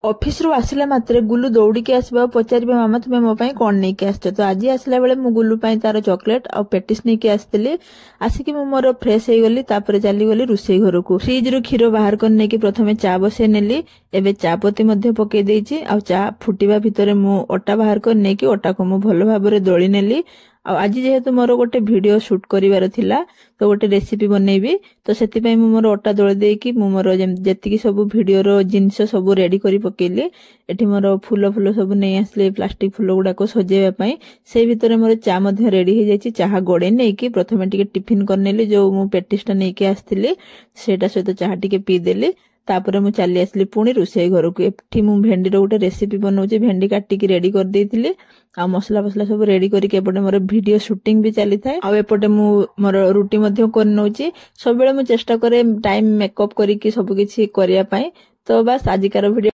Office रु आसिला मात्रे गुल्लू दौड़िकी आसबा पचारिबा मामा तुमे मो पई कोन नै के आछतो। तो आज आसला बेले मु गुल्लू पई तार चॉकलेट आ पेटिस नै के आस्तिली। आसिकी मु मोर फ्रेश हे गली तापर चली गली रुसेई घर को। फ्रिज रु खीरो बाहर कर नै के प्रथमे चा बसे नेली। एबे चा पत्ती मध्ये पके देइची आ चा फुटिबा भितरे मु ओटा बाहर कर नै के ओटा को मु भलो भाबरे दोली नेली। आज जेहेतु मोर गोटे वीडियो शूट करिवार थिला तो गोटे रेसिपी बनेबी तो सेति पई मु मोर ओटा दोळे देकी मु मोर जेतिकी सब वीडियो रो जिंस सब रेडी करी पकेली। एठी मोर फूल फूल सब नै आसले प्लास्टिक फूल गुडा को सजेबा पई। से भितरे मोर चा मध्ये रेडी हे जायची। चाहा गोडे नै की प्रथमे टिके टिफिन करनेली जो मु पेटिसटा नै के आस्थिली सेटा सहित चाहा टिके पी देली। तापरे मु चली आसली पुणी रुसेई घर को। एठी मु भेंडी रो गोटे रेसिपी बनौची। भेंडी काटी की रेडी कर देइथिली आ मसला फसला सब रेडी करी के एपटे मोर वीडियो शूटिंग भी चली थाए। आ एपटे मु मोर रुटी मध्ये कर नौची। सब बेले मु चेष्टा करे टाइम मेकअप करी की सब किछि करिया पई। तो बस आजिकार वीडियो